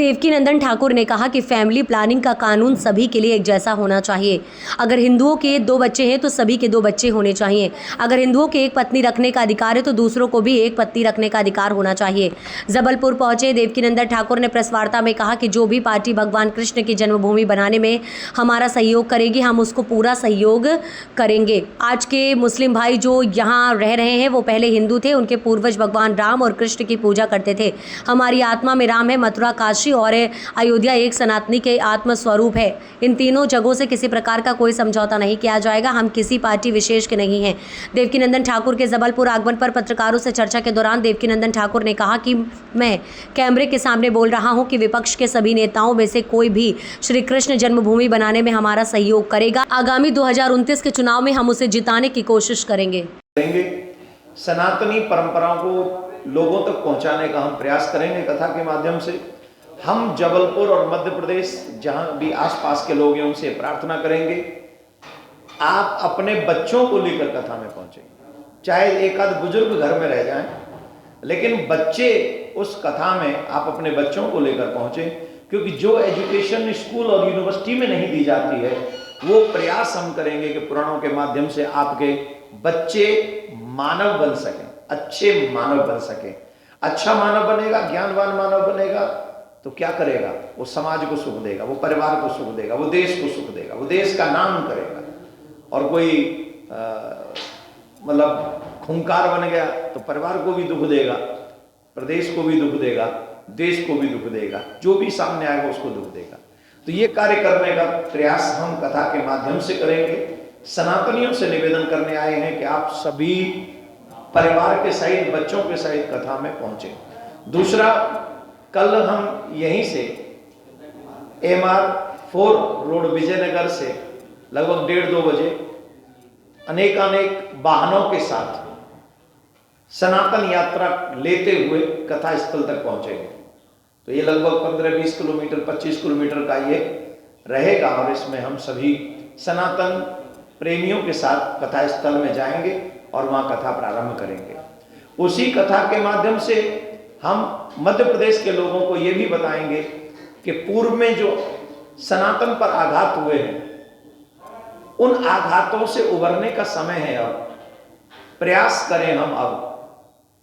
देवकीनंदन ठाकुर ने कहा कि फैमिली प्लानिंग का कानून सभी के लिए एक जैसा होना चाहिए। अगर हिंदुओं के 2 बच्चे हैं तो सभी के 2 बच्चे होने चाहिए। अगर हिंदुओं के एक पत्नी रखने का अधिकार है तो दूसरों को भी एक पत्नी रखने का अधिकार होना चाहिए। जबलपुर पहुंचे देवकीनंदन ठाकुर ने प्रेस वार्ता में कहा कि जो भी पार्टी भगवान कृष्ण की जन्मभूमि बनाने में हमारा सहयोग करेगी, हम उसको पूरा सहयोग करेंगे। आज के मुस्लिम भाई जो यहाँ रह रहे हैं वो पहले हिंदू थे, उनके पूर्वज भगवान राम और कृष्ण की पूजा करते थे। हमारी आत्मा में राम है, मथुरा, काशी और अयोध्या एक सनातनी के आत्म स्वरूप है। इन तीनों जगहों से किसी प्रकार का कोई समझौता नहीं किया जाएगा। हम किसी पार्टी विशेष के नहीं हैं। देवकीनंदन ठाकुर के जबलपुर आगमन पर पत्रकारों से चर्चा के दौरान देवकीनंदन ठाकुर ने कहा कि मैं कैमरे के सामने बोल रहा हूं कि विपक्ष के सभी नेताओं में से कोई भी श्री कृष्ण जन्मभूमि बनाने में हमारा सहयोग करेगा। आगामी 2029 के चुनाव में हम उसे जिताने की कोशिश करेंगे। सनातनी परंपराओं को लोगों तक पहुंचाने का हम प्रयास करेंगे कथा के माध्यम से। हम जबलपुर और मध्य प्रदेश जहां भी आसपास के लोग हैं उनसे प्रार्थना करेंगे, आप अपने बच्चों को लेकर कथा में पहुंचे। चाहे एक आध बुजुर्ग घर में रह जाएं, लेकिन बच्चे उस कथा में आप अपने बच्चों को लेकर पहुंचे, क्योंकि जो एजुकेशन स्कूल और यूनिवर्सिटी में नहीं दी जाती है वो प्रयास हम करेंगे कि पुराणों के माध्यम से आपके बच्चे मानव बन सकें, अच्छे मानव बन सकें। अच्छा मानव बनेगा, ज्ञानवान मानव बनेगा तो क्या करेगा? वो समाज को सुख देगा, वो परिवार को सुख देगा, वो देश को सुख देगा, वो देश का नाम करेगा। और कोई मतलब खूंखार बन गया तो परिवार को भी दुख देगा, प्रदेश को भी दुख देगा, देश को भी दुख देगा, जो भी सामने आएगा उसको दुख देगा। तो ये कार्य करने का प्रयास हम कथा के माध्यम से करेंगे। सनातनियों से निवेदन करने आए हैं कि आप सभी परिवार के सहित, बच्चों के सहित कथा में पहुंचे। दूसरा, कल हम यहीं से MR4 रोड विजयनगर से लगभग 1:30-2 बजे अनेकानेक वाहनों के साथ सनातन यात्रा लेते हुए कथा स्थल तक पहुंचेंगे। तो ये लगभग 15-20 किलोमीटर, 25 किलोमीटर का ये रहेगा और इसमें हम सभी सनातन प्रेमियों के साथ कथा स्थल में जाएंगे और वहां कथा प्रारंभ करेंगे। उसी कथा के माध्यम से हम मध्य प्रदेश के लोगों को ये भी बताएंगे कि पूर्व में जो सनातन पर आघात हुए हैं उन आघातों से उबरने का समय है। अब प्रयास करें हम, अब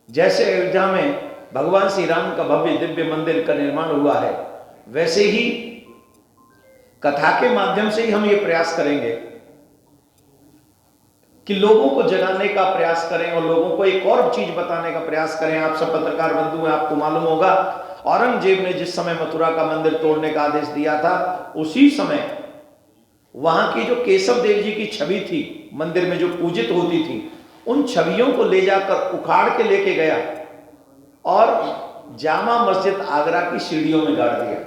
जैसे अयोध्या में भगवान श्री राम का भव्य दिव्य मंदिर का निर्माण हुआ है, वैसे ही कथा के माध्यम से ही हम ये प्रयास करेंगे कि लोगों को जगाने का प्रयास करें और लोगों को एक और चीज बताने का प्रयास करें। आप सब पत्रकार बंधु हैं, आपको मालूम होगा औरंगजेब ने जिस समय मथुरा का मंदिर तोड़ने का आदेश दिया था, उसी समय वहां की जो केशव देव जी की छवि थी मंदिर में जो पूजित होती थी, उन छवियों को ले जाकर उखाड़ के लेके गया और जामा मस्जिद आगरा की सीढ़ियों में गाड़ दिया।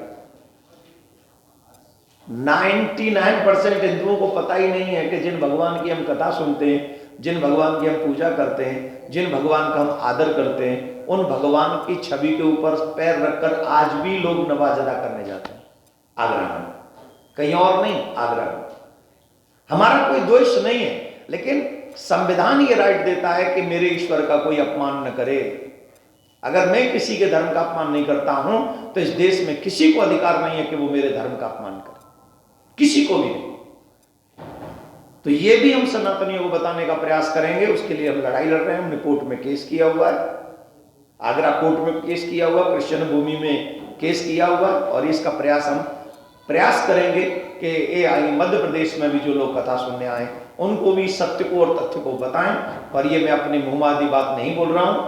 99% हिंदुओं को पता ही नहीं है कि जिन भगवान की हम कथा सुनते हैं, जिन भगवान की हम पूजा करते हैं, जिन भगवान का हम आदर करते हैं, उन भगवान की छवि के ऊपर पैर रखकर आज भी लोग नमाज अदा करने जाते हैं आगरा में, कहीं और नहीं, आगरा में। हमारा कोई द्वेष नहीं है, लेकिन संविधान ये राइट देता है कि मेरे ईश्वर का कोई अपमान न करे। अगर मैं किसी के धर्म का अपमान नहीं करता हूं तो इस देश में किसी को अधिकार नहीं है कि वो मेरे धर्म का अपमान करे, किसी को भी नहीं। तो ये भी हम सनातनियों को बताने का प्रयास करेंगे। उसके लिए हम लड़ाई लड़ रहे हैं। हमने कोर्ट में केस किया हुआ है, आगरा कोर्ट में केस किया हुआ, कृष्ण भूमि में केस किया हुआ, और इसका प्रयास करेंगे कि मध्य प्रदेश में भी जो लोग कथा सुनने आए उनको भी सत्य को और तथ्य को बताएं। और ये मैं अपनी मुंहमादी बात नहीं बोल रहा हूं,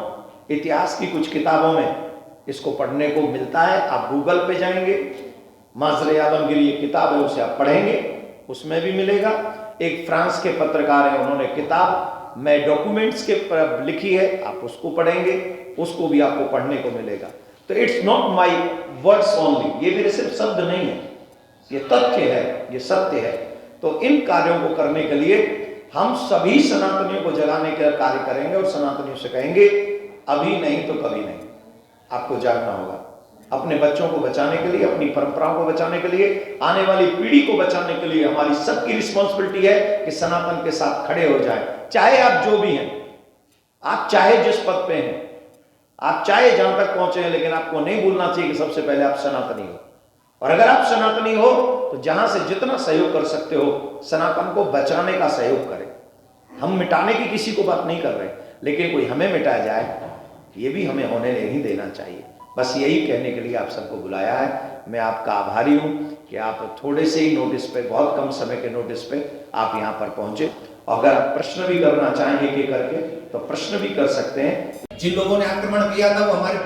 इतिहास की कुछ किताबों में इसको पढ़ने को मिलता है। आप गूगल पे जाएंगे, माजरे आलमगीर ये किताब है, उसे आप पढ़ेंगे, उसमें भी मिलेगा। एक फ्रांस के पत्रकार हैं, उन्होंने किताब मैं डॉक्यूमेंट्स के पर लिखी है, आप उसको पढ़ेंगे, उसको भी आपको पढ़ने को मिलेगा। तो it's not my words only, ये मेरे सिर्फ शब्द नहीं है, ये तथ्य है, ये सत्य है। तो इन कार्यों को करने के लिए हम सभी सनातनियों को जगाने का कार्य करेंगे और सनातनियों से कहेंगे अभी नहीं तो कभी नहीं, आपको जागना होगा। अपने बच्चों को बचाने के लिए, अपनी परंपराओं को बचाने के लिए, आने वाली पीढ़ी को बचाने के लिए हमारी सबकी रिस्पॉन्सिबिलिटी है कि सनातन के साथ खड़े हो जाएं। चाहे आप जो भी हैं, आप चाहे जिस पद पे हैं, आप चाहे जहां तक पहुंचे, लेकिन आपको नहीं भूलना चाहिए कि सबसे पहले आप सनातनी हो। और अगर आप सनातनी हो तो जहां से जितना सहयोग कर सकते हो सनातन को बचाने का सहयोग करें। हम मिटाने की किसी को बात नहीं कर रहे, लेकिन कोई हमें मिटाया जाए ये भी हमें होने नहीं देना चाहिए। बस यही कहने के लिए आप सबको बुलाया है। मैं आपका आभारी हूं कि आप थोड़े से ही नोटिस पे, बहुत कम समय के नोटिस पे आप यहाँ पर पहुंचे। अगर आप प्रश्न भी करना चाहेंगे कि करके तो प्रश्न भी कर सकते हैं। जिन लोगों ने आक्रमण किया था वो हमारे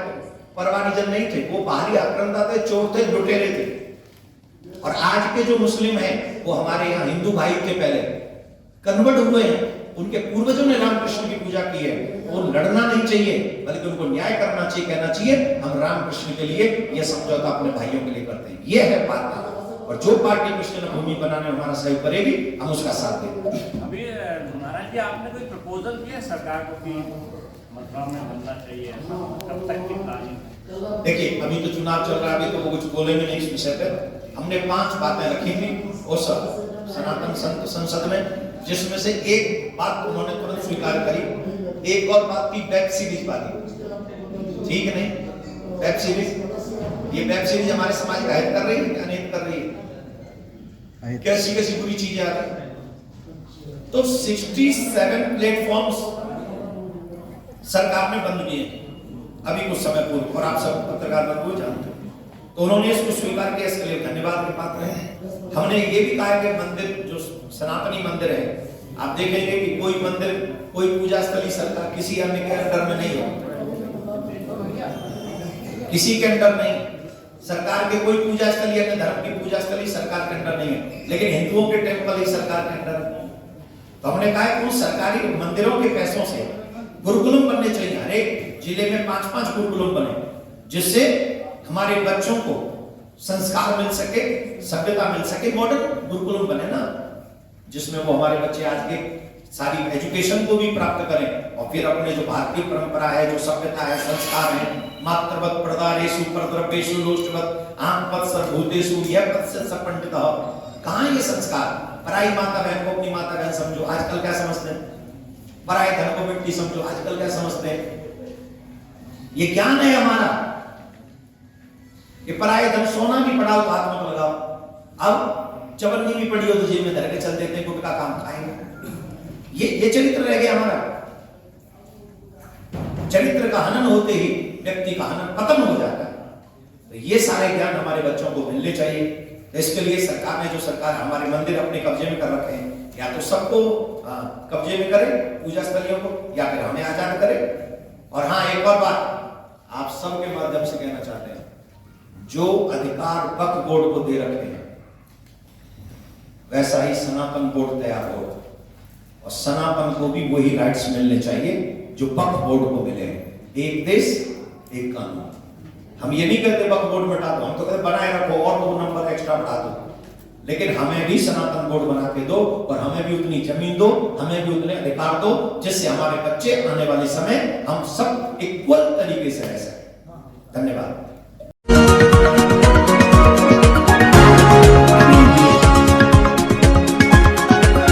परवानीजन नहीं थे, वो बाहरी आक्रांता थे, चोर थे, लुटेरे थे। और आज के जो मुस्लिम हैं वो हमारे यहाँ हिंदू भाई के पहले कन्वर्ट हुए हैं। उनके पूर्वजों ने रामकृष्ण की पूजा की है। वो लड़ना नहीं चाहिए, बल्कि उनको न्याय करना चाहिए, कहना चाहिए हम रामकृष्ण के लिए यह समझौता अपने भाइयों के लिए करते हैं। यह है बात। और जो पार्टी कृष्ण भूमि बनाने में हमारा सहयोग करेगी हम उसका साथ देंगे। अभी महाराज जी आपने कोई प्रपोजल किया सरकार को कि मथुरा में बनना चाहिए, कब तक की प्लानिंग? देखिए अभी तो चुनाव चल रहा है, अभी तो वो कुछ बोलेंगे नहीं इस विषय पे। हमने 5 बातें रखी थी वो सब सनातन संत संसद में, जिसमें से एक बात उन्होंने तुरंत स्वीकार करी। एक और बात की वेब सीरीज वाली, ठीक नहीं? वेब सीरीज, ये वेब सीरीज हमारे समाज का हित कर रही है, अनित कर रही है, कैसी कैसी बुरी चीजें आ रही है। तो 67 प्लेटफॉर्म्स सरकार ने बंद किए अभी कुछ समय पूर्व, और आप सब पत्रकार बंधु जानते हैं। तो उन्होंने इसको स्वीकार किया, इसके लिए धन्यवाद के पात्र हैं। हमने ये भी कहा कि मंदिर जो सनातनी मंदिर है, आप देखेंगे कि कोई मंदिर, कोई पूजा स्थली सरकार किसी अन्य के अंडर में नहीं हो, किसी के अंडर नहीं। सरकार के कोई पूजा स्थली, अन्य धर्म की पूजा स्थली सरकार के अंडर नहीं है, लेकिन हिंदुओं के टेम्पल ही सरकार के अंडर है। तो हमने कहा कि उन सरकारी मंदिरों के पैसों से गुरुकुलम बनने चाहिए। हर एक जिले में 5-5 गुरुकुलम बने, जिससे हमारे बच्चों को संस्कार मिल सके, सभ्यता मिल सके। मॉडर्न गुरुकुलम बने ना, जिसमें वो हमारे बच्चे आज के सारी एजुकेशन को भी प्राप्त करें, और फिर अपने जो भारतीय परंपरा है, जो सभ्यता है, संस्कार है, मातृवत प्रदारेषु परद्रव्येषु लोष्टवत आंपत सर्वभूतेषु यपत से सपंडितः। कहाँ ये संस्कार? पराई माता बहन को अपनी माता बहन समझो, आजकल क्या समझते हैं? पराई धन को मिट्टी समझो, आजकल क्या समझते हैं? ये ज्ञान है हमारा कि पराई धन, सोना भी पड़ा हो तो हाथ में लगाओ, अब चवन्नी भी पड़ी हो तो जेब में धर के चल देते, गुटखा काम खाएंगे। ये चरित्र रह गया हमारा। चरित्र का हनन होते ही व्यक्ति का हनन पतन हो जाता है। तो ये सारे ज्ञान हमारे बच्चों को मिलने चाहिए। तो इसके लिए सरकार ने, जो सरकार हमारे मंदिर अपने कब्जे में कर रखे हैं, या तो सबको कब्जे में करे पूजा स्थलियों को, या फिर हमें आजाद करे। और हाँ, एक और बात आप सबके माध्यम से कहना चाहते हैं, जो अधिकार वक्फ बोर्ड को दे रखे हैं वैसा ही सनातन बोर्ड तैयार हो, और सनातन को भी वही राइट्स मिलने चाहिए जो वक्फ बोर्ड को मिले हैं। एक देश एक कानून। हम ये नहीं कहते वक्फ बोर्ड मिटा दो, हम तो कहते बनाए रखो और 2 नंबर एक्स्ट्रा बढ़ा दो, लेकिन हमें भी सनातन बोर्ड बना के दो, और हमें भी उतनी जमीन दो, हमें भी उतने अधिकार दो, जिससे हमारे बच्चे आने वाले समय हम सब इक्वल तरीके से रह सकें। धन्यवाद।